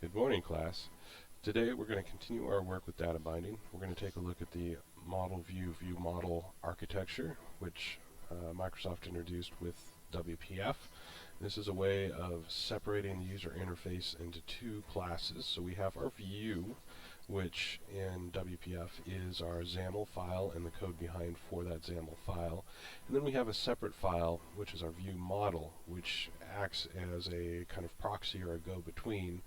Good morning, class. Today we're going to continue our work with data binding. We're going to take a look at the ModelView view model architecture, which Microsoft introduced with WPF. This is a way of separating the user interface into two classes. So we have our view, which in WPF is our XAML file and the code behind for that XAML file. And then we have a separate file, which is our view model, which acts as a kind of proxy or a go-between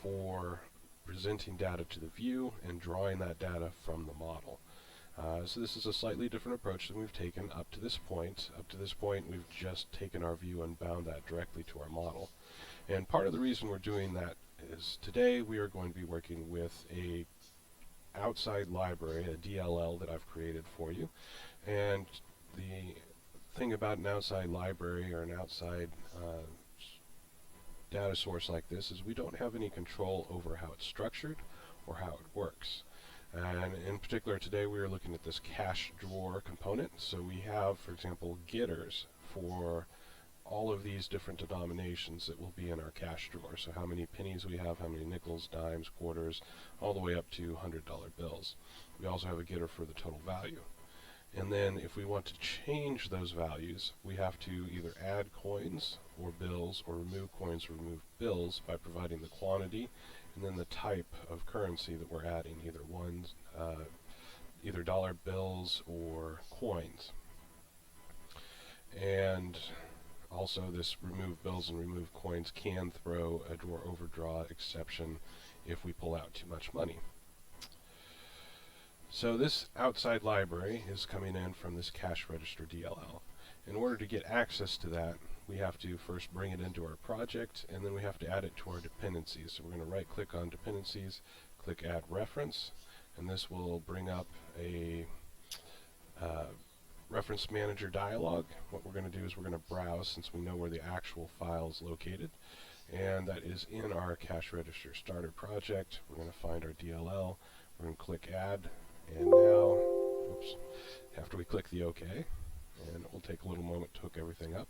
for presenting data to the view and drawing that data from the model. So this is a slightly different approach than we've taken up to this point. Up to this point, we've just taken our view and bound that directly to our model. And part of the reason we're doing that is today we are going to be working with a outside library, a DLL that I've created for you. And the thing about an outside library or an outside data source like this is we don't have any control over how it's structured or how it works. And in particular today we are looking at this cache drawer component. So we have, for example, getters for all of these different denominations that will be in our cache drawer. So how many pennies we have, how many nickels, dimes, quarters, all the way up to $100 bills. We also have a getter for the total value. And then if we want to change those values, we have to either add coins or bills or remove coins or remove bills by providing the quantity and then the type of currency that we're adding, either dollar bills or coins. And also this remove bills and remove coins can throw a drawer overdraw exception if we pull out too much money. So this outside library is coming in from this cache register DLL. In order to get access to that, we have to first bring it into our project, and then we have to add it to our dependencies. So we're going to right click on dependencies, click add reference, and this will bring up a reference manager dialog. What we're going to do is we're going to browse since we know where the actual file is located, and that is in our cache register starter project. We're going to find our DLL, we're going to click add. And now, after we click the OK, and it will take a little moment to hook everything up.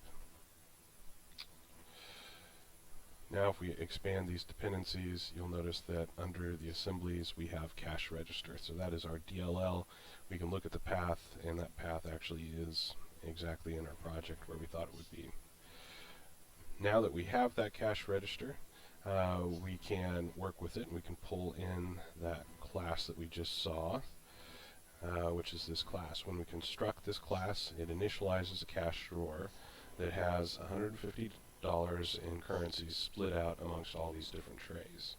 Now if we expand these dependencies, you'll notice that under the assemblies we have cache register. So that is our DLL. We can look at the path, and that path actually is exactly in our project where we thought it would be. Now that we have that cache register, we can work with it, and we can pull in that class that we just saw. Which is this class. When we construct this class, it initializes a cache drawer that has $150 in currencies split out amongst all these different trays.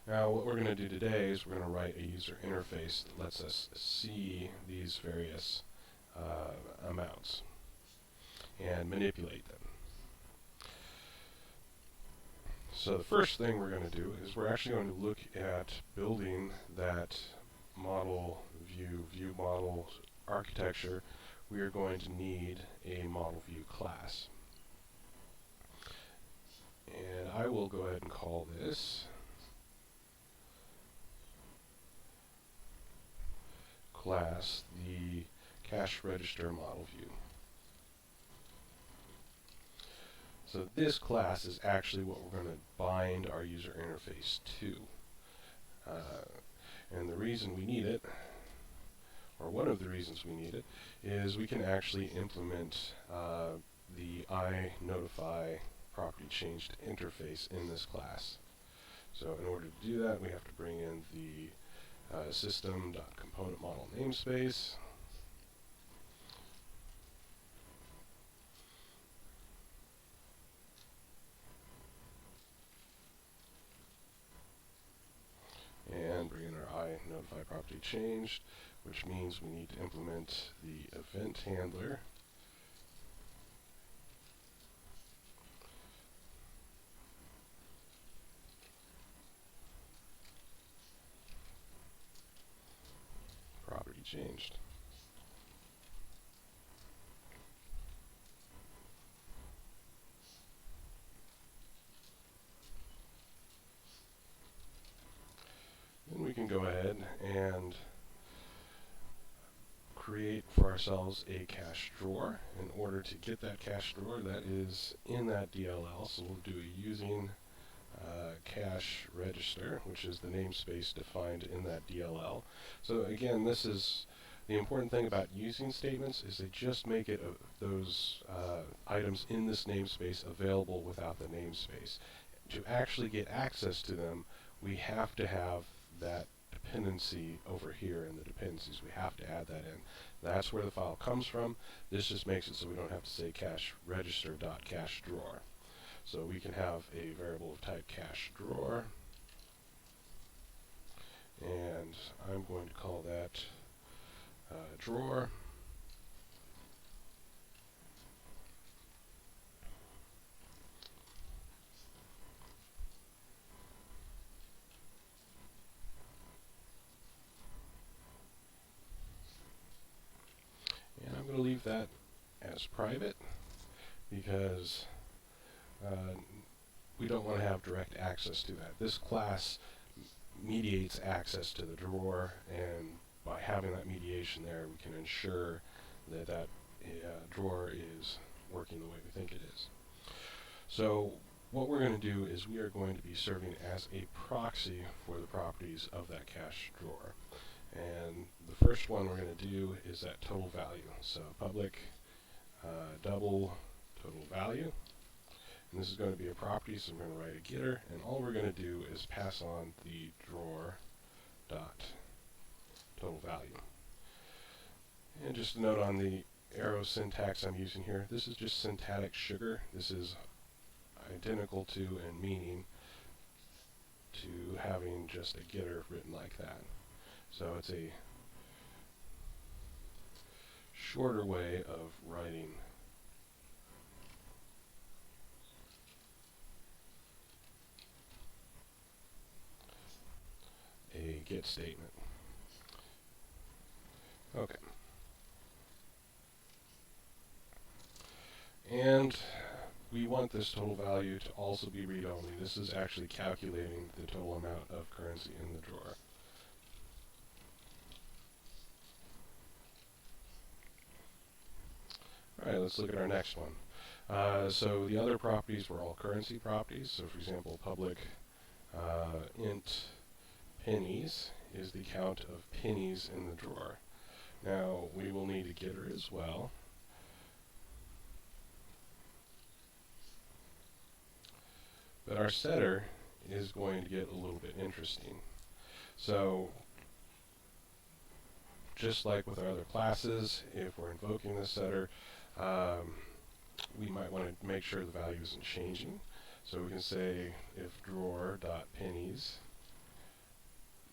Now what we're going to do today is we're going to write a user interface that lets us see these various amounts and manipulate them. So the first thing we're going to do is we're actually going to look at building that ModelView model architecture. We are going to need a ModelView class. And I will go ahead and call this class the cache register ModelView. So this class is actually what we're going to bind our user interface to. And the reason we need it, or one of the reasons we need it, is we can actually implement the iNotify property changed interface in this class. So in order to do that, we have to bring in the system.componentModel namespace. And bring in our iNotify property changed, which means we need to implement the event handler. Property changed. Then we can go ahead and create for ourselves a cache drawer. In order to get that cache drawer, that is in that DLL, so we'll do a using cache register, which is the namespace defined in that DLL. So again, this is the important thing about using statements is they just make it those items in this namespace available without the namespace. To actually get access to them, we have to have that dependency over here in the dependencies. We have to add that in. That's where the file comes from. This just makes it so we don't have to say cache register dot cache drawer. So we can have a variable of type cache drawer, and I'm going to call that drawer. And I'm going to leave that as private because we don't want to have direct access to that. This class mediates access to the drawer, and by having that mediation there, we can ensure that that drawer is working the way we think it is. So what we're going to do is we are going to be serving as a proxy for the properties of that cache drawer. And the first one we're going to do is that total value. So public double total value. And this is going to be a property, so I'm going to write a getter, and all we're going to do is pass on the drawer dot total value. And just a note on the arrow syntax I'm using here, this is just syntactic sugar. This is identical to in meaning to having just a getter written like that. So it's a shorter way of writing a get statement. Okay. And we want this total value to also be read-only. This is actually calculating the total amount of currency in the drawer. Alright, let's look at our next one. So the other properties were all currency properties. So for example, public int pennies is the count of pennies in the drawer. Now we will need a getter as well. But our setter is going to get a little bit interesting. So just like with our other classes, if we're invoking the setter, we might want to make sure the value isn't changing. So we can say if drawer.pennies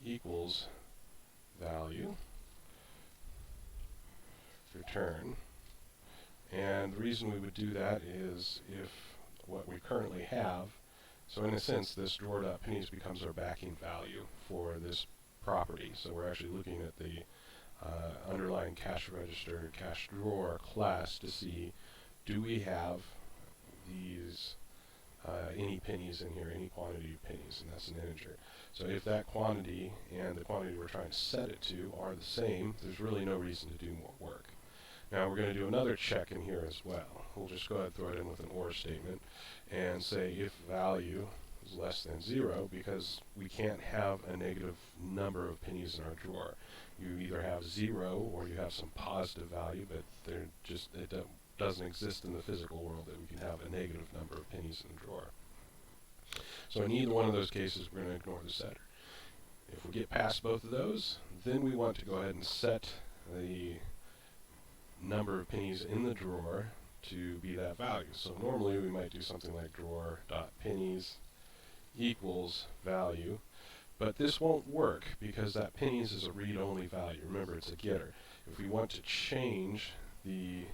equals value, return. And the reason we would do that is if what we currently have, so in a sense this drawer.pennies becomes our backing value for this property. So we're actually looking at the underlying cache register, cache drawer class to see, do we have these any pennies in here, any quantity of pennies, and that's an integer. So if that quantity and the quantity we're trying to set it to are the same, there's really no reason to do more work. Now we're going to do another check in here as well. We'll just go ahead and throw it in with an OR statement and say if value is less than 0, because we can't have a negative number of pennies in our drawer. You either have 0 or you have some positive value, but it doesn't exist in the physical world that we can have a negative number of pennies in the drawer. So in either one of those cases, we're going to ignore the setter. If we get past both of those, then we want to go ahead and set the number of pennies in the drawer to be that value. So normally we might do something like drawer.pennies equals value, but this won't work because that pennies is a read-only value. Remember, it's a getter. If we want to change the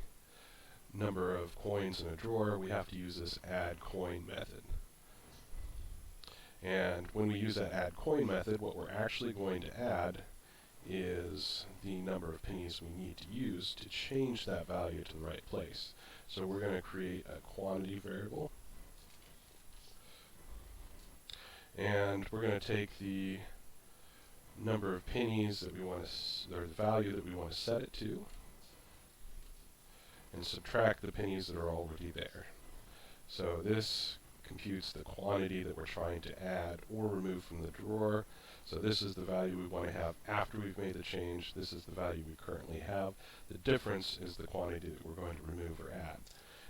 number of coins in a drawer, we have to use this add coin method. And when we use that add coin method, what we're actually going to add is the number of pennies we need to use to change that value to the right place. So we're going to create a quantity variable, and we're going to take the number of pennies that we want to, or the value that we want to set it to, and subtract the pennies that are already there. So this computes the quantity that we're trying to add or remove from the drawer. So this is the value we want to have after we've made the change. This is the value we currently have. The difference is the quantity that we're going to remove or add.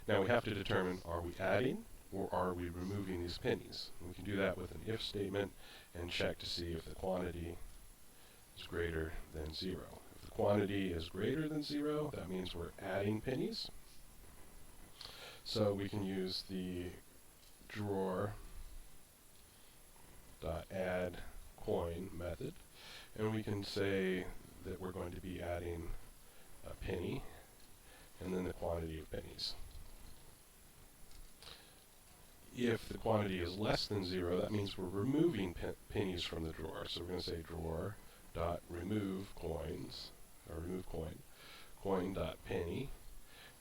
Now we have to determine, are we adding or are we removing these pennies? And we can do that with an if statement and check to see if the quantity is greater than 0. If the quantity is greater than 0, that means we're adding pennies. So we can use the drawer.add coin method, and we can say that we're going to be adding a penny and then the quantity of pennies. If the quantity is less than 0, that means we're removing pennies from the drawer. So we're going to say drawer.remove coins, or remove coin, coin.penny.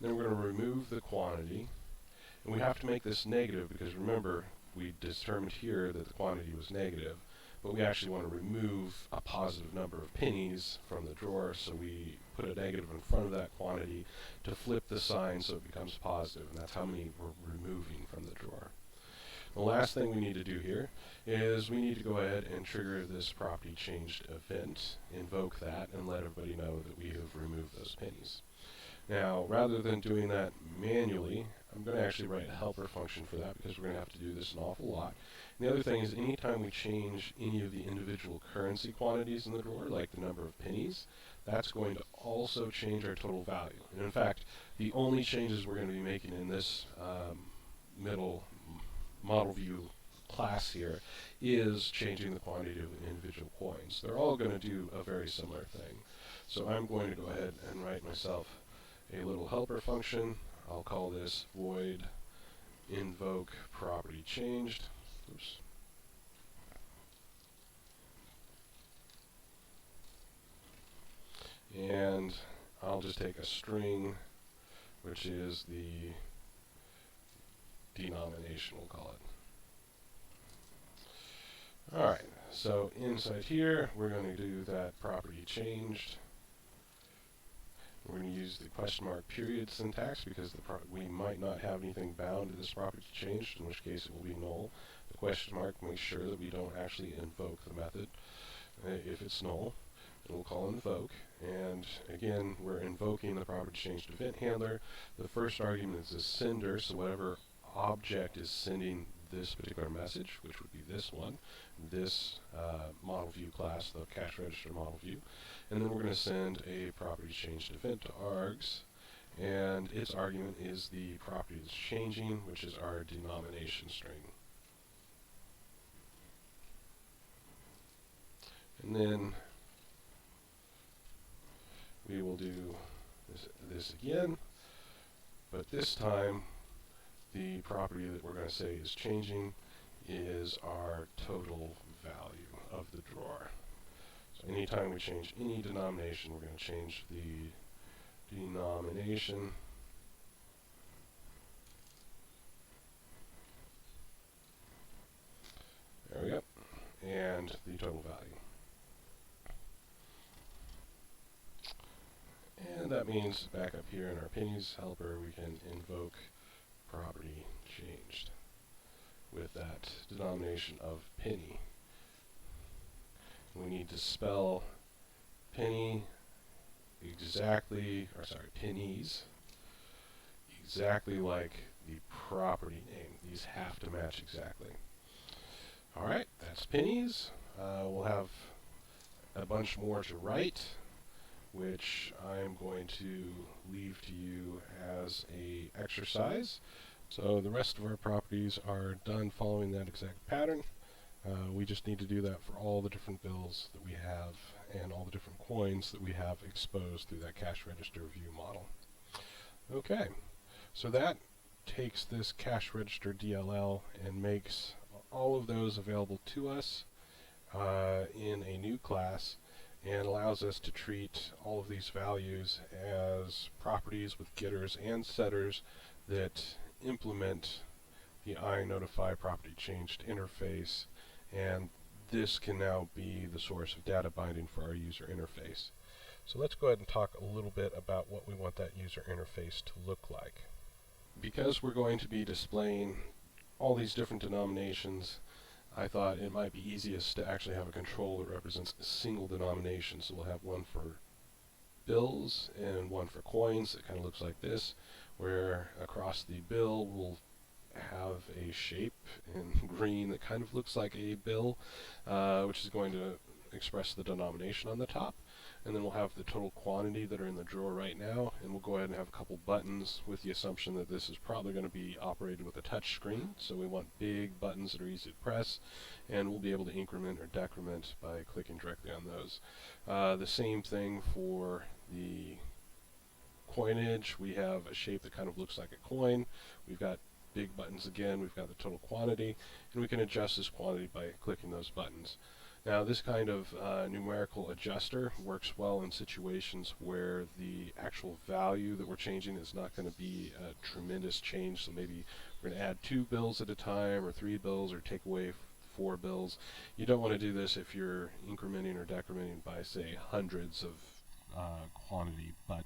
Then we're going to remove the quantity, and we have to make this negative because remember we determined here that the quantity was negative, but we actually want to remove a positive number of pennies from the drawer, so we put a negative in front of that quantity to flip the sign so it becomes positive, and that's how many we're removing from the drawer. The last thing we need to do here is we need to go ahead and trigger this property changed event, invoke that, and let everybody know that we have removed those pennies. Now, rather than doing that manually, I'm going to actually write a helper function for that because we're going to have to do this an awful lot. And the other thing is anytime we change any of the individual currency quantities in the drawer, like the number of pennies, that's going to also change our total value. And in fact, the only changes we're going to be making in this middle ModelView class here is changing the quantity of individual coins. They're all going to do a very similar thing. So I'm going to go ahead and write myself a little helper function. I'll call this void invoke property changed. Oops. And I'll just take a string, which is the denomination, we'll call it. Alright, so inside here, we're going to do that property changed. We're going to use the question mark period syntax because we might not have anything bound to this property changed, in which case it will be null. The question mark makes sure that we don't actually invoke the method if it's null. And we'll call invoke, and again we're invoking the property changed event handler. The first argument is the sender, so whatever object is sending this particular message, which would be this one, this ModelView class, the cache register ModelView, and then we're going to send a property changed event to args, and its argument is the property that's changing, which is our denomination string. And then we will do this again, but this time the property that we're going to say is changing is our total value of the drawer. So anytime we change any denomination, we're going to change the denomination there we go, and the total value. And that means back up here in our pennies helper, we can invoke property changed with that denomination of penny. We need to spell penny exactly, or sorry, pennies exactly like the property name. These have to match exactly. Alright, that's pennies. We'll have a bunch more to write, which I'm going to leave to you as an exercise. So the rest of our properties are done following that exact pattern. We just need to do that for all the different bills that we have and all the different coins that we have exposed through that cache register view model. Okay, so that takes this cache register DLL and makes all of those available to us in a new class, and allows us to treat all of these values as properties with getters and setters that implement the iNotify property changed interface, and this can now be the source of data binding for our user interface. So let's go ahead and talk a little bit about what we want that user interface to look like. Because we're going to be displaying all these different denominations, I thought it might be easiest to actually have a control that represents a single denomination. So we'll have one for bills and one for coins that kind of looks like this, where across the bill we'll have a shape in green that kind of looks like a bill, which is going to express the denomination on the top. And then we'll have the total quantity that are in the drawer right now, and we'll go ahead and have a couple buttons with the assumption that this is probably going to be operated with a touch screen. So we want big buttons that are easy to press, and we'll be able to increment or decrement by clicking directly on those. The same thing for the coinage. We have a shape that kind of looks like a coin. We've got big buttons again, we've got the total quantity, and we can adjust this quantity by clicking those buttons. Now this kind of numerical adjuster works well in situations where the actual value that we're changing is not going to be a tremendous change. So maybe we're going to add 2 bills at a time, or 3 bills, or take away 4 bills. You don't want to do this if you're incrementing or decrementing by, say, hundreds of quantity. But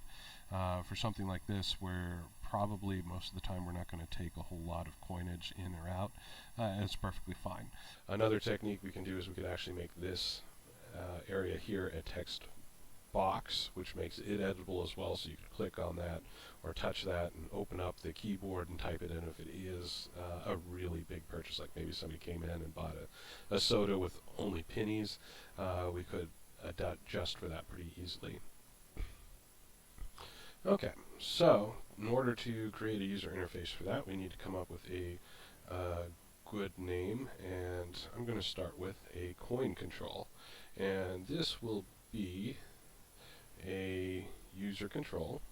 for something like this, where probably most of the time we're not going to take a whole lot of coinage in or out, and it's perfectly fine. Another technique we can do is we could actually make this area here a text box, which makes it editable as well, so you could click on that or touch that and open up the keyboard and type it in if it is a really big purchase, like maybe somebody came in and bought a soda with only pennies. We could adjust for that pretty easily. Okay, so in order to create a user interface for that, we need to come up with a good name, and I'm going to start with a coin control, and this will be a user control,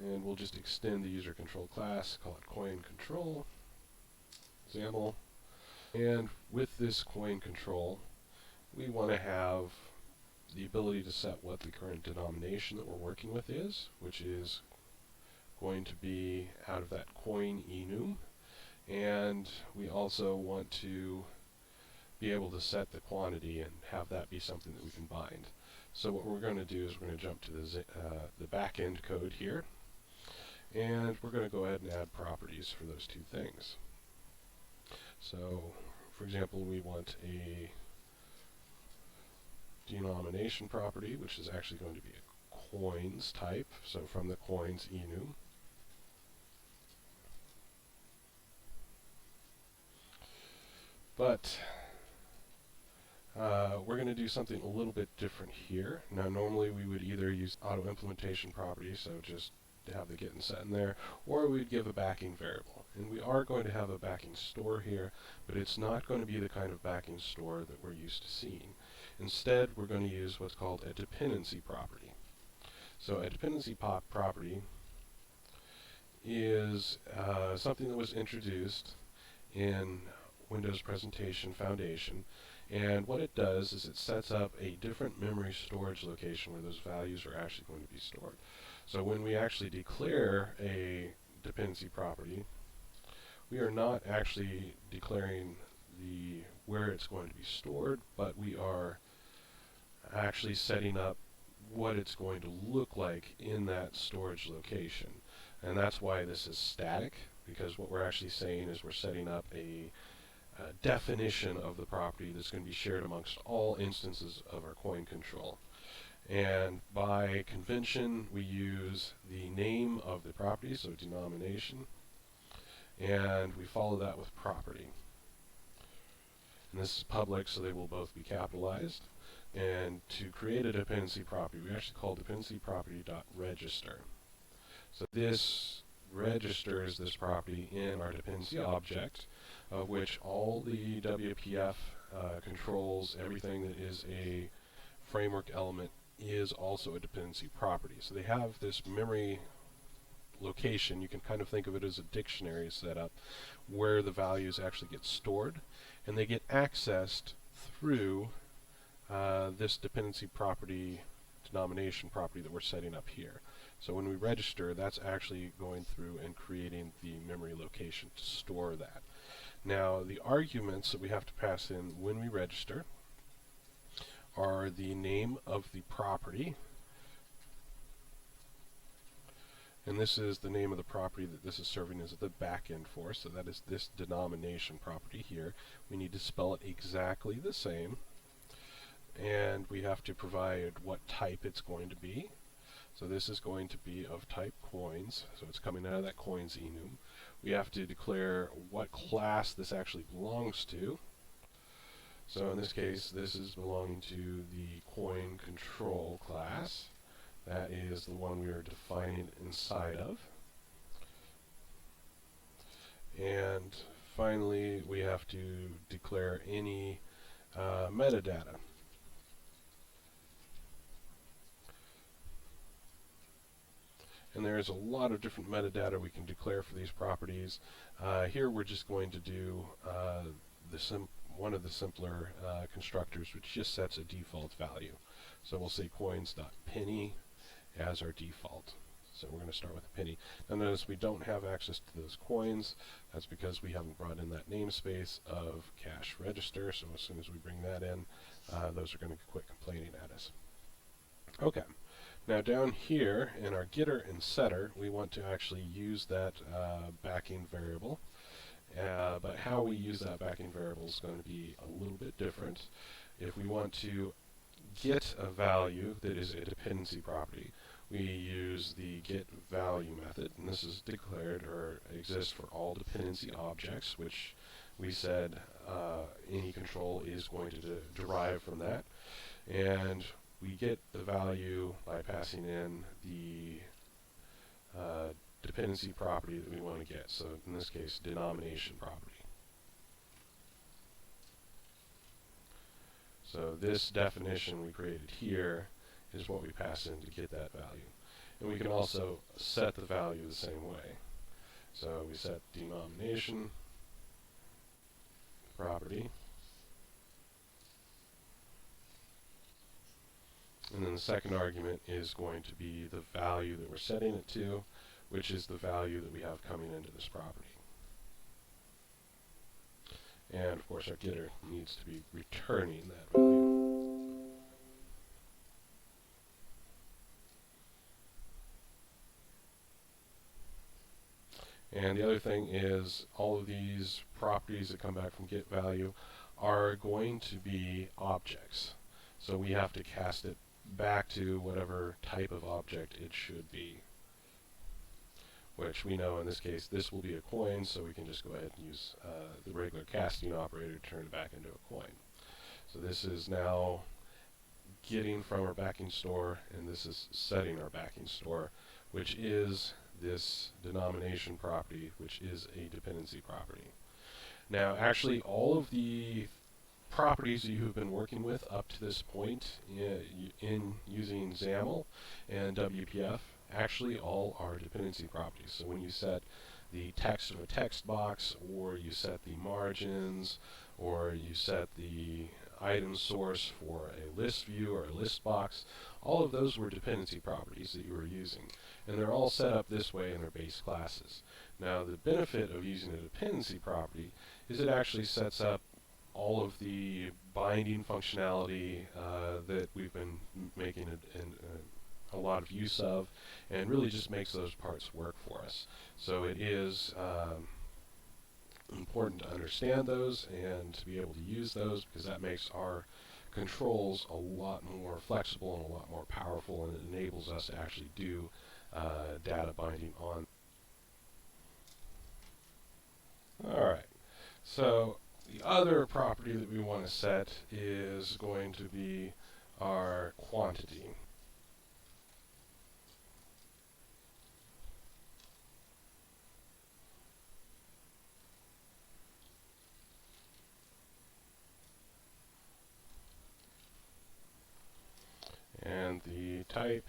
and we'll just extend the user control class, call it coin control, example. And with this coin control, we want to have the ability to set what the current denomination that we're working with is, which is going to be out of that coin enum. And we also want to be able to set the quantity and have that be something that we can bind. So what we're going to do is we're going to jump to the back-end code here, and we're going to go ahead and add properties for those 2 things. So for example, we want a denomination property, which is actually going to be a coins type, so from the coins enum. But we're going to do something a little bit different here. Now normally we would either use auto implementation property, so just to have the get and set in there, or we'd give a backing variable. And we are going to have a backing store here, but it's not going to be the kind of backing store that we're used to seeing. Instead, we're going to use what's called a dependency property. So a dependency property is something that was introduced in Windows Presentation Foundation, and what it does is it sets up a different memory storage location where those values are actually going to be stored. So when we actually declare a dependency property, we are not actually declaring where it's going to be stored, but we are actually setting up what it's going to look like in that storage location. And that's why this is static, because what we're actually saying is we're setting up a definition of the property that's going to be shared amongst all instances of our coin control. And by convention, we use the name of the property, so denomination, and we follow that with property. And this is public, so they will both be capitalized. And to create a dependency property, we actually call dependency property.register. So this registers this property in our dependency object, of which all the WPF controls, everything that is a framework element, is also a dependency property. So they have this memory location. You can kind of think of it as a dictionary setup where the values actually get stored, and they get accessed through this dependency property denomination property that we're setting up here. So when we register, that's actually going through and creating the memory location to store that. Now the arguments that we have to pass in when we register are the name of the property, And this is the name of the property that this is serving as the backend for. So that is this denomination property here. We need to spell it exactly the same. And we have to provide what type it's going to be. So this is going to be of type coins. So it's coming out of that coins enum. We have to declare what class this actually belongs to. So in this case, this is belonging to the coin control class. That is the one we are defining inside of. And finally, we have to declare any metadata. And there's a lot of different metadata we can declare for these properties. Here we're just going to do one of the simpler constructors, which just sets a default value. So we'll say coins.penny as our default. So we're going to start with a penny. Now notice we don't have access to those coins. That's because we haven't brought in that namespace of cash register. So as soon as we bring that in, those are going to quit complaining at us. Okay. Now down here in our getter and setter, we want to actually use that backing variable. But how we use that backing variable is going to be a little bit different. If we want to get a value that is a dependency property, we use the getValue method, and this is declared or exists for all dependency objects, which we said any control is going to derive from that. And we get the value by passing in the dependency property that we want to get. So in this case, denomination property. So this definition we created here is what we pass in to get that value. And we can also set the value the same way. So we set denomination property. And then the second argument is going to be the value that we're setting it to, which is the value that we have coming into this property. And of course our getter needs to be returning that value. And the other thing is all of these properties that come back from getValue are going to be objects. So we have to cast it back to whatever type of object it should be, which we know in this case this will be a coin, so we can just go ahead and use the regular casting operator to turn it back into a coin. So this is now getting from our backing store, and this is setting our backing store, which is this denomination property, which is a dependency property. Now actually all of the properties that you have been working with up to this point in using XAML and WPF actually all are dependency properties. So when you set the text of a text box, or you set the margins, or you set the item source for a list view or a list box, all of those were dependency properties that you were using. And they're all set up this way in their base classes. Now the benefit of using a dependency property is it actually sets up all of the binding functionality that we've been making a lot of use of, and really just makes those parts work for us. So it is important to understand those and to be able to use those, because that makes our controls a lot more flexible and a lot more powerful, and it enables us to actually do data binding on. Alright, so the other property that we want to set is going to be our quantity. And the type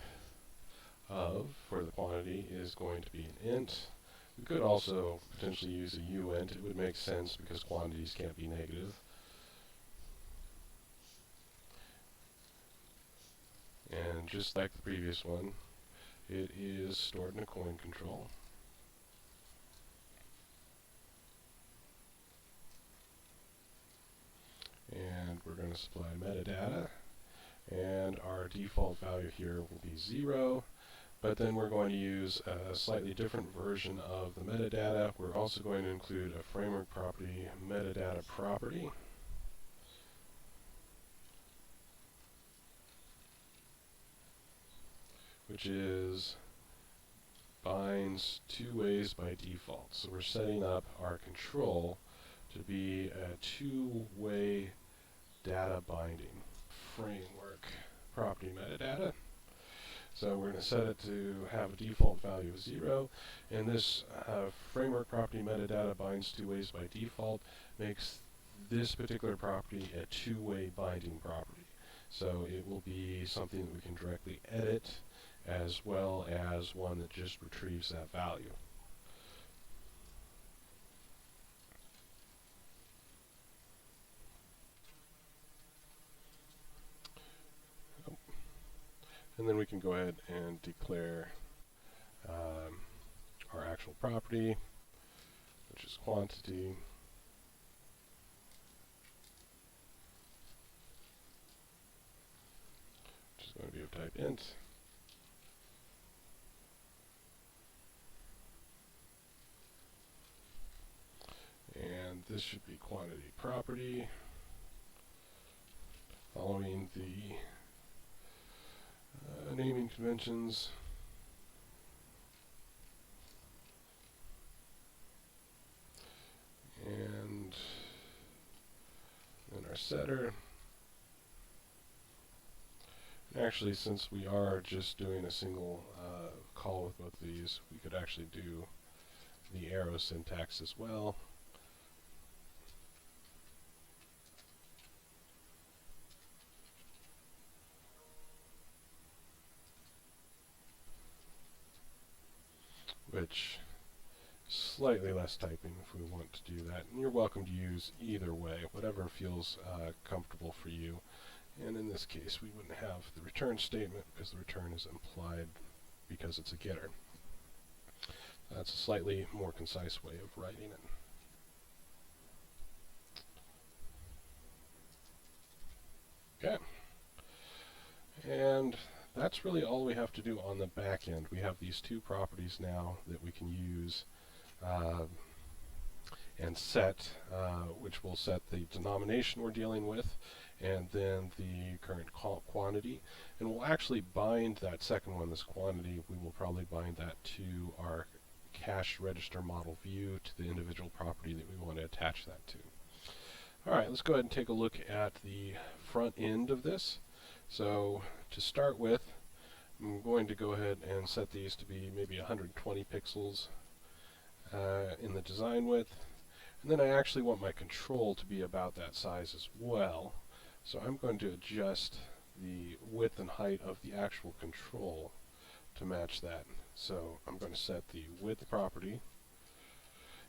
of for the quantity is going to be an int. We could also potentially use a uint. It would make sense because quantities can't be negative. And just like the previous one, it is stored in a coin control. And we're going to supply metadata. And our default value here will be 0. but then we're going to use a slightly different version of the metadata. We're also going to include a framework property, metadata property, which is binds two ways by default. So we're setting up our control to be a two-way data binding framework property metadata. So we're going to set it to have a default value of 0, and this framework property metadata binds two ways by default makes this particular property a two-way binding property. So it will be something that we can directly edit, as well as one that just retrieves that value. And then we can go ahead and declare our actual property, which is quantity. Which is going to be of type int. And this should be quantity property, following the naming conventions. And then our setter. And actually, since we are just doing a single call with both of these, we could actually do the arrow syntax as well. Which is slightly less typing if we want to do that. And you're welcome to use either way, whatever feels comfortable for you. And in this case, we wouldn't have the return statement because the return is implied because it's a getter. That's a slightly more concise way of writing it. Okay. And that's really all we have to do on the back end. We have these two properties now that we can use and set, which will set the denomination we're dealing with, and then the current quantity. And we'll actually bind that second one, this quantity, we will probably bind that to our cache register model view, to the individual property that we want to attach that to. All right, let's go ahead and take a look at the front end of this. So to start with, I'm going to go ahead and set these to be maybe 120 pixels in the design width. And then I actually want my control to be about that size as well. So I'm going to adjust the width and height of the actual control to match that. So I'm going to set the width property.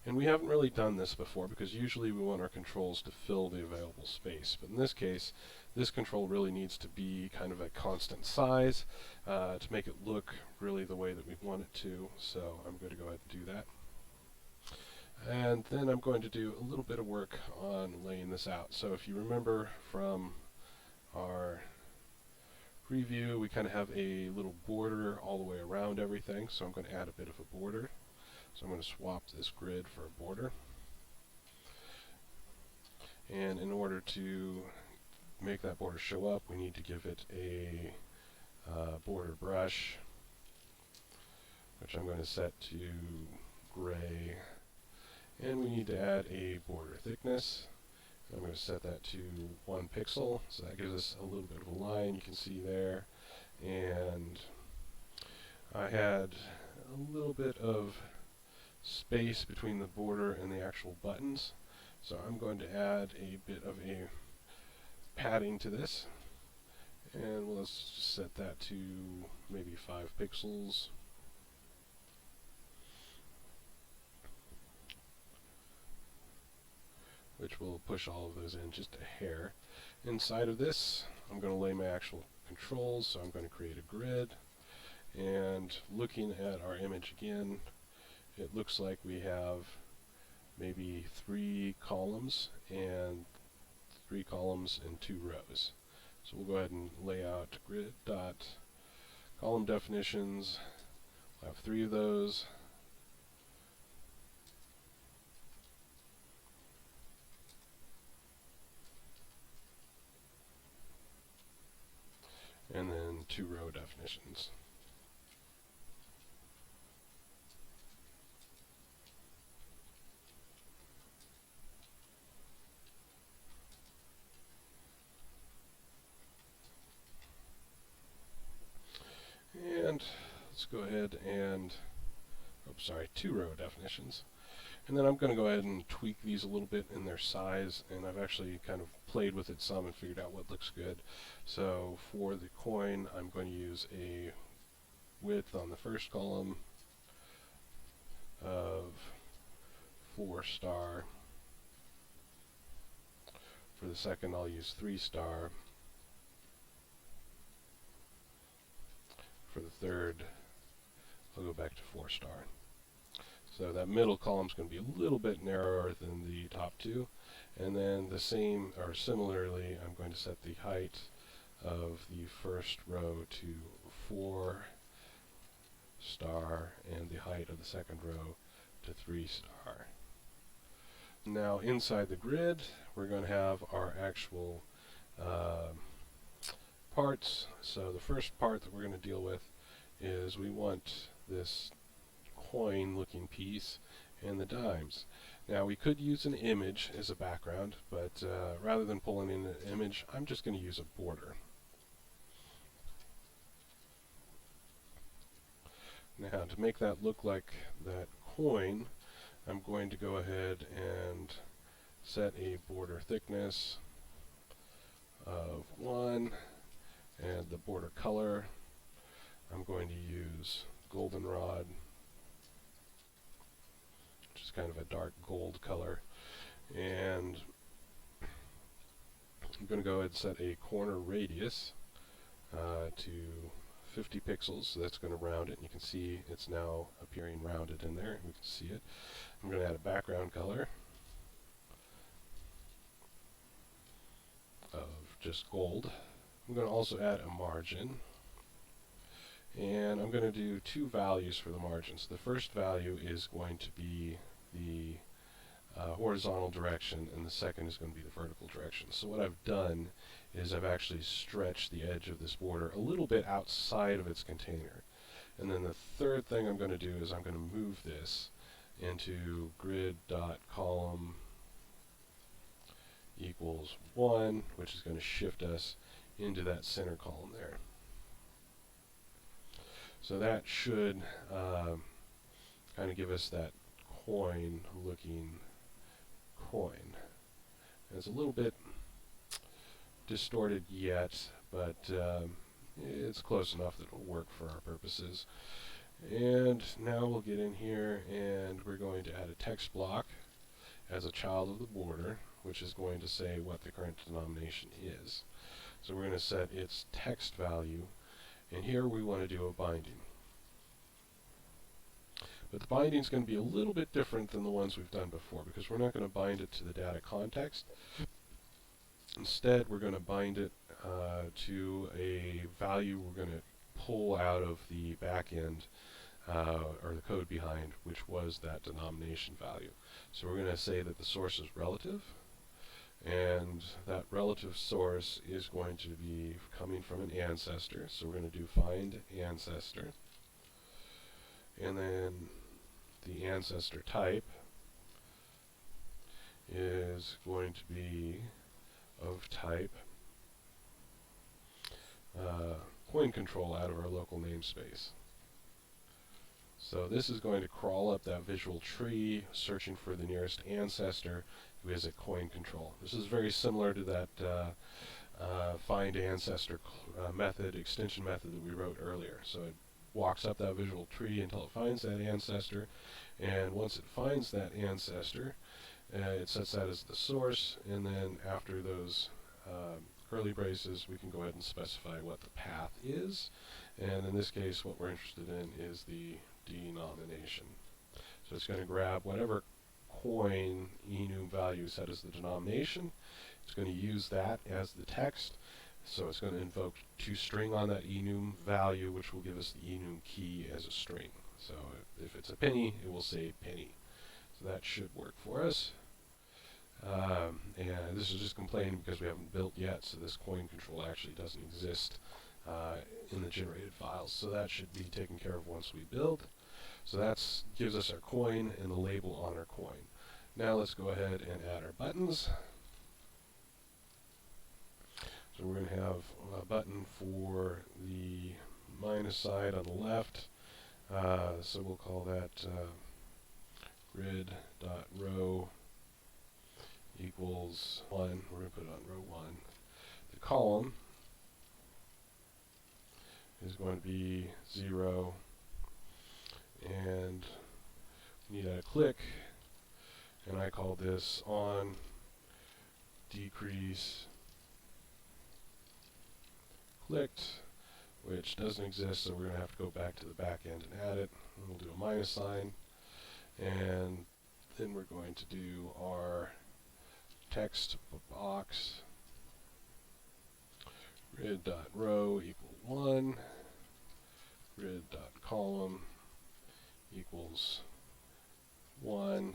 And we haven't really done this before because usually we want our controls to fill the available space. But in this case, this control really needs to be kind of a constant size to make it look really the way that we want it to. So I'm going to go ahead and do that. And then I'm going to do a little bit of work on laying this out. So if you remember from our preview, we kind of have a little border all the way around everything. So I'm going to add a bit of a border. So I'm going to swap this grid for a border. And in order to make that border show up, we need to give it a border brush, which I'm going to set to gray. And we need to add a border thickness. I'm going to set that to 1 pixel, so that gives us a little bit of a line you can see there. And I had a little bit of space between the border and the actual buttons, so I'm going to add a bit of a padding to this, and let's just set that to maybe 5 pixels. Which will push all of those in just a hair. Inside of this, I'm going to lay my actual controls, so I'm going to create a grid. And looking at our image again, it looks like we have maybe 3 columns and 3 columns and 2 rows. So we'll go ahead and lay out grid dot column definitions I have 3 of those. And then 2 row definitions. And let's go ahead and, 2 row definitions. And then I'm going to go ahead and tweak these a little bit in their size, and I've actually kind of played with it some and figured out what looks good. So for the coin, I'm going to use a width on the first column of 4 star. For the second, I'll use 3 star. For the third, I'll go back to 4 star. So that middle column is going to be a little bit narrower than the top 2. And then the same, or similarly, I'm going to set the height of the first row to 4 star and the height of the second row to 3 star. Now inside the grid, we're going to have our actual parts. So the first part that we're going to deal with is we want this coin looking piece and the dimes. Now we could use an image as a background, but rather than pulling in an image, I'm just going to use a border. Now to make that look like that coin, I'm going to go ahead and set a border thickness of 1, and the border color, I'm going to use goldenrod, which is kind of a dark gold color, and I'm going to go ahead and set a corner radius to 50 pixels, so that's going to round it, and you can see it's now appearing rounded in there. We can see it. I'm going to add a background color of just gold. I'm going to also add a margin, and I'm going to do 2 values for the margins. The first value is going to be the horizontal direction, and the second is going to be the vertical direction. So what I've done is I've actually stretched the edge of this border a little bit outside of its container. And then the third thing I'm going to do is I'm going to move this into grid.column equals 1, which is going to shift us into that center column there. So that should kind of give us that coin looking coin. And it's a little bit distorted yet, but it's close enough that it'll work for our purposes. And now we'll get in here and we're going to add a text block as a child of the border, which is going to say what the current denomination is. So we're going to set its text value, and here we want to do a binding. But the binding is going to be a little bit different than the ones we've done before, because we're not going to bind it to the data context. Instead, we're going to bind it to a value we're going to pull out of the back end, or the code behind, which was that denomination value. So we're going to say that the source is relative, and that relative source is going to be coming from an ancestor. So we're going to do find ancestor, and then the ancestor type is going to be of type coin control out of our local namespace. So this is going to crawl up that visual tree, searching for the nearest ancestor who is at coin control. This is very similar to that find ancestor method, extension method that we wrote earlier. So it walks up that visual tree until it finds that ancestor, and once it finds that ancestor, it sets that as the source, and then after those curly braces, we can go ahead and specify what the path is, and in this case what we're interested in is the denomination. So it's going to grab whatever coin enum value set as the denomination. It's going to use that as the text, so it's going to invoke toString on that enum value, which will give us the enum key as a string. So if it's a penny, it will say penny. So that should work for us. And this is just complaining because we haven't built yet, so this coin control actually doesn't exist in the generated files. So that should be taken care of once we build. So that gives us our coin and the label on our coin. Now let's go ahead and add our buttons. So we're going to have a button for the minus side on the left. So we'll call that grid.row equals 1. We're going to put it on row 1. The column is going to be 0. And we need a click. And I call this on decrease clicked, which doesn't exist, so we're going to have to go back to the back end and add it. And we'll do a minus sign, and then we're going to do our text box grid.row equal 1, grid.column equals 1,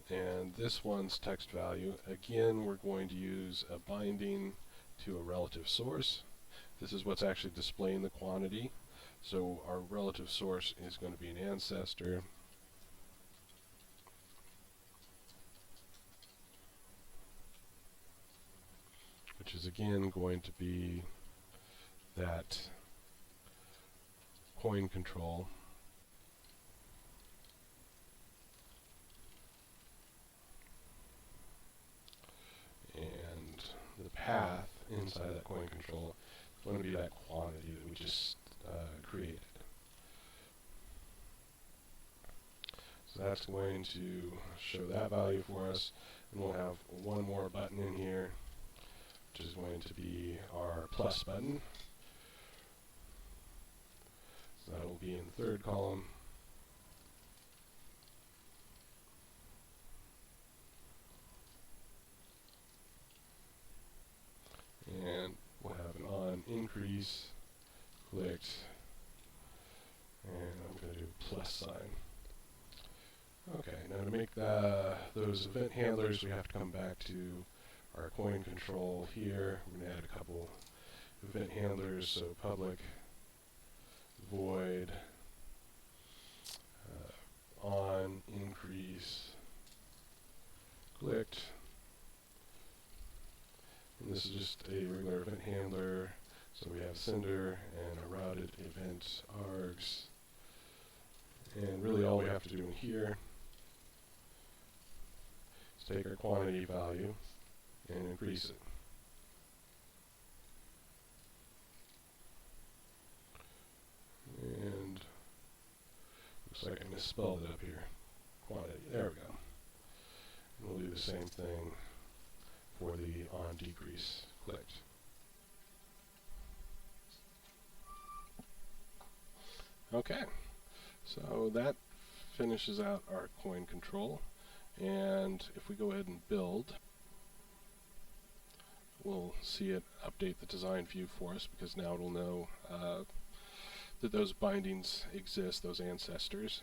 and this one's text value, again, we're going to use a binding to a relative source. This is what's actually displaying the quantity. So our relative source is going to be an ancestor. Which is again going to be that coin control. And the path inside that coin control is going to be that quantity that we just created. So that's going to show that value for us. And we'll have one more button in here, which is going to be our plus button. So that will be in the third column. And we'll have an on increase clicked, and I'm going to do plus sign. Okay, now to make those event handlers, we have to come back to our coin control here. We're going to add a couple event handlers, so public void on increase clicked. And this is just a regular event handler. So we have sender and a routed event args. And really all we have to do in here is take our quantity value and increase it. And looks like I misspelled it up here. Quantity, there we go. And we'll do the same thing for the on decrease clicked. Okay, so that finishes out our coin control, and if we go ahead and build, we'll see it update the design view for us, because now it'll know that those bindings exist, those ancestors.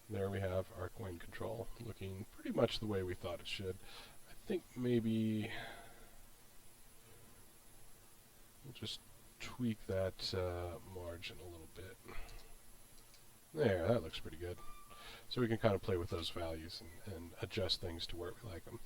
There we have our coin control, looking pretty much the way we thought it should. I think maybe we'll just tweak that margin a little bit. There, that looks pretty good. So we can kind of play with those values and adjust things to where we like them.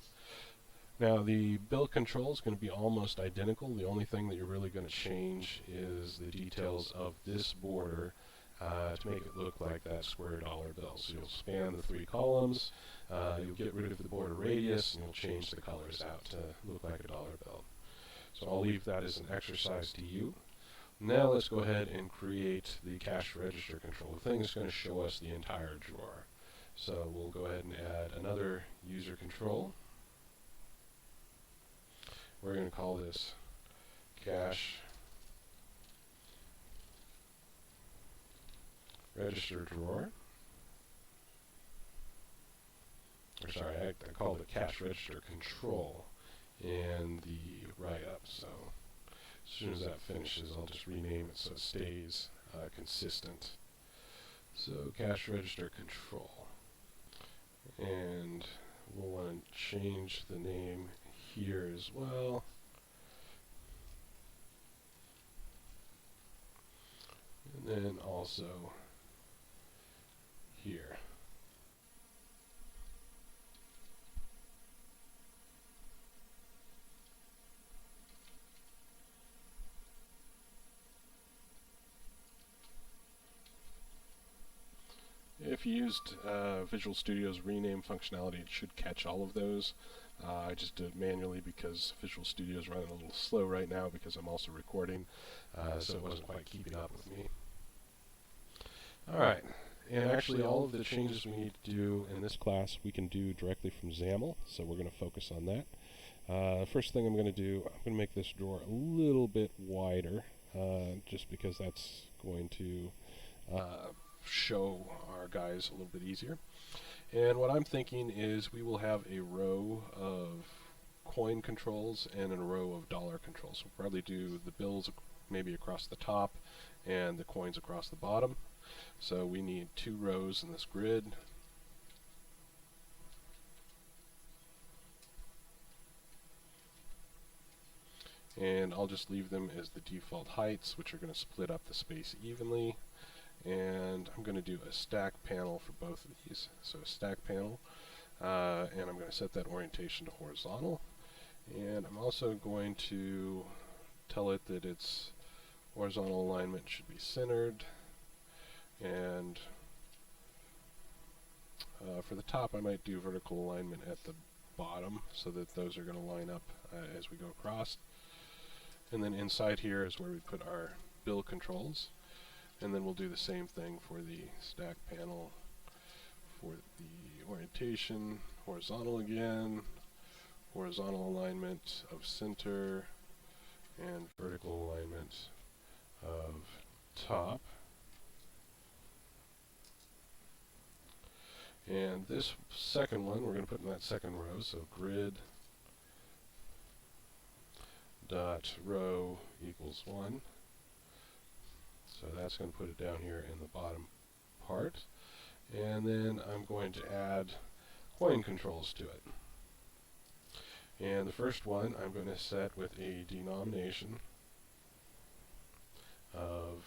Now the build control is going to be almost identical. The only thing that you're really going to change is the details of this border to make it look like that square dollar bill. So you'll span the 3 columns, you'll get rid of the border radius, and you'll change the colors out to look like a dollar bill. So I'll leave that as an exercise to you. Now let's go ahead and create the cash register control. The thing is going to show us the entire drawer. So we'll go ahead and add another user control. We're going to call this cash register drawer. Or sorry, I called it cash register control in the write-up. So as soon as that finishes, I'll just rename it so it stays consistent So cache register control. And we'll want to change the name here as well. And then also here. If you used Visual Studio's rename functionality, it should catch all of those. I just did it manually because Visual Studio is running a little slow right now because I'm also recording, so it wasn't quite keeping up with me. Alright, and actually all of the changes we need to do in this class we can do directly from XAML, so we're going to focus on that. First thing I'm going to do, I'm going to make this drawer a little bit wider, just because that's going to show our guys a little bit easier. And what I'm thinking is we will have a row of coin controls and a row of dollar controls. We'll probably do the bills maybe across the top and the coins across the bottom. So we need 2 rows in this grid. And I'll just leave them as the default heights, which are going to split up the space evenly. And I'm going to do a stack panel for both of these. So a stack panel, and I'm going to set that orientation to horizontal. And I'm also going to tell it that its horizontal alignment should be centered. And for the top, I might do vertical alignment at the bottom so that those are going to line up as we go across. And then inside here is where we put our bill controls. And then we'll do the same thing for the stack panel. For the orientation, horizontal again, horizontal alignment of center, and vertical alignment of top. And this second one we're going to put in that second row, so grid dot row equals 1. So that's going to put it down here in the bottom part. And then I'm going to add coin controls to it. And the first one I'm going to set with a denomination of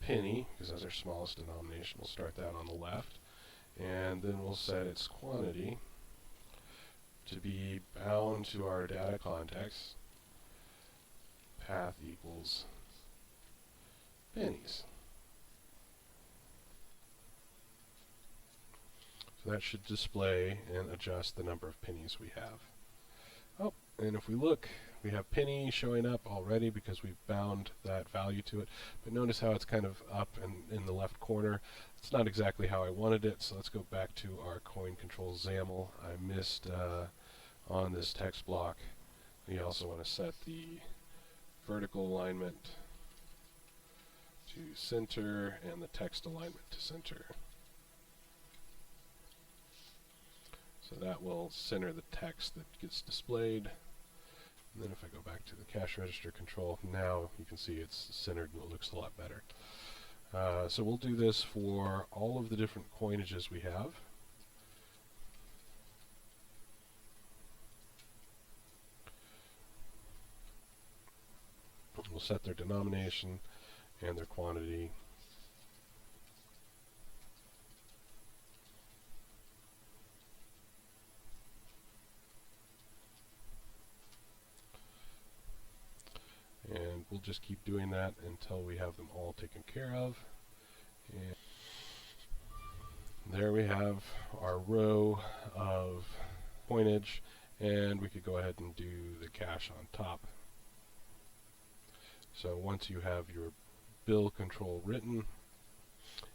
penny, because that's our smallest denomination. We'll start that on the left. And then we'll set its quantity to be bound to our data context. Path equals pennies. So that should display and adjust the number of pennies we have. Oh, and if we look, we have penny showing up already because we've bound that value to it. But notice how it's kind of up and in the left corner. It's not exactly how I wanted it, so let's go back to our coin control XAML. I missed on this text block. We also want to set the vertical alignment to center and the text alignment to center. So that will center the text that gets displayed. And then if I go back to the cache register control, now you can see it's centered and it looks a lot better. So we'll do this for all of the different coinages we have. We'll set their denomination and their quantity. And we'll just keep doing that until we have them all taken care of. And there we have our row of coinage, and we could go ahead and do the cache on top. So once you have your bill control written,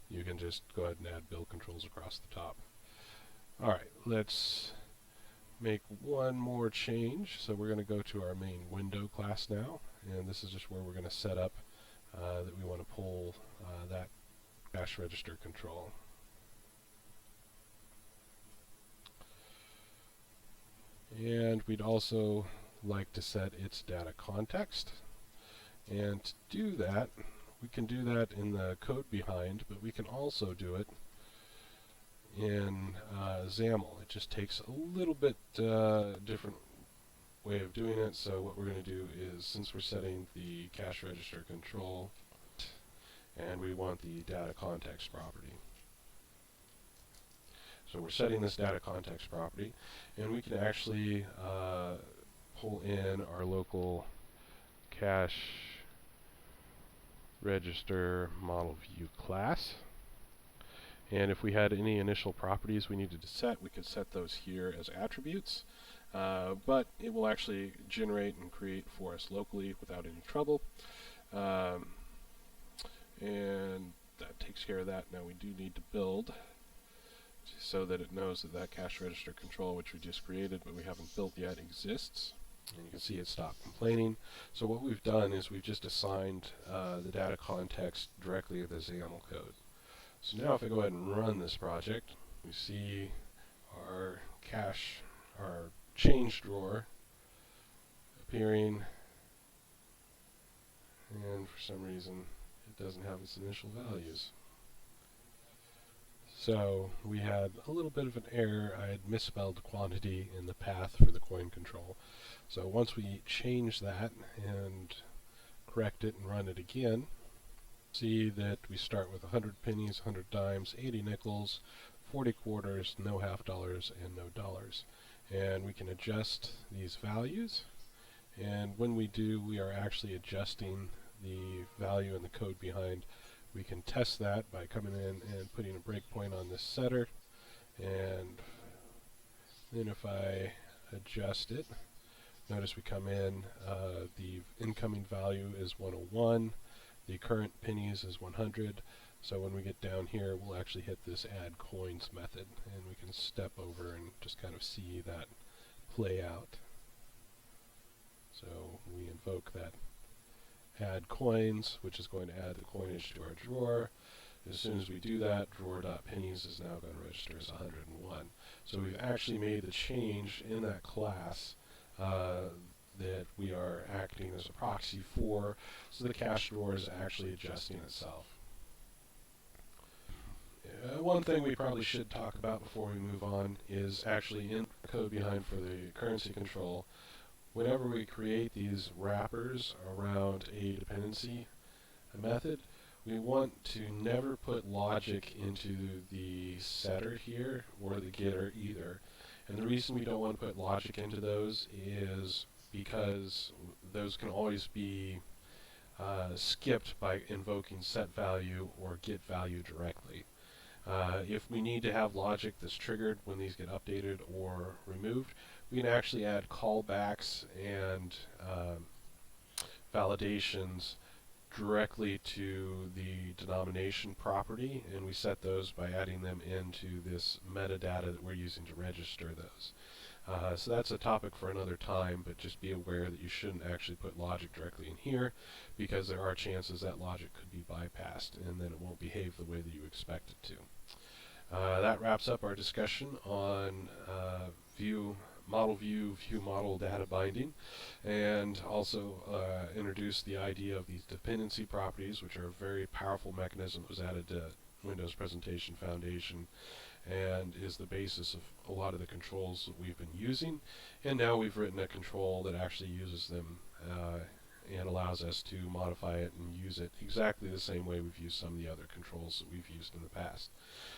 you can just go ahead and add bill controls across the top. Alright, let's make one more change. So we're going to go to our main window class now, and this is just where we're going to set up that we want to pull that cache register control. And we'd also like to set its data context. And to do that, we can do that in the code behind, but we can also do it in XAML. It just takes a little bit different way of doing it. So what we're going to do is, since we're setting the cash register control, and we want the data context property. So we're setting this data context property, and we can actually pull in our local cash register ModelView class. And if we had any initial properties we needed to set, we could set those here as attributes. But it will actually generate and create for us locally without any trouble. And that takes care of that. Now we do need to build so that it knows that that cash register control, which we just created but we haven't built yet, exists. And you can see it stopped complaining. So what we've done is we've just assigned the data context directly to the XAML code. So now if I go ahead and run this project, we see our cache, our change drawer appearing, and for some reason it doesn't have its initial values. So we had a little bit of an error. I had misspelled quantity in the path for the coin control. So once we change that and correct it and run it again, see that we start with 100 pennies, 100 dimes, 80 nickels, 40 quarters, no half dollars, and no dollars. And we can adjust these values. And when we do, we are actually adjusting the value in the code behind. We can test that by coming in and putting a breakpoint on this setter. And then if I adjust it, notice we come in, the incoming value is 101. The current pennies is 100, so when we get down here, we'll actually hit this add coins method, and we can step over and just kind of see that play out. So we invoke that add coins, which is going to add the coinage to our drawer. As soon as we do that, drawer.pennies is now going to register as 101. So we've actually made the change in that class that we are acting as a proxy for, so the cache drawer is actually adjusting itself. One thing we probably should talk about before we move on is actually in the code behind for the currency control. Whenever we create these wrappers around a dependency method, we want to never put logic into the setter here or the getter either. And the reason we don't want to put logic into those is because those can always be skipped by invoking set value or get value directly. If we need to have logic that's triggered when these get updated or removed, we can actually add callbacks and validations directly to the denomination property, and we set those by adding them into this metadata that we're using to register those. So that's a topic for another time, but just be aware that you shouldn't actually put logic directly in here, because there are chances that logic could be bypassed and then it won't behave the way that you expect it to. That wraps up our discussion on ModelView view model data binding, and also introduced the idea of these dependency properties, which are a very powerful mechanism that was added to Windows Presentation Foundation and is the basis of a lot of the controls that we've been using. And now we've written a control that actually uses them and allows us to modify it and use it exactly the same way we've used some of the other controls that we've used in the past.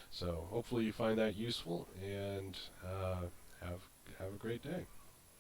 So hopefully you find that useful, and have a great day.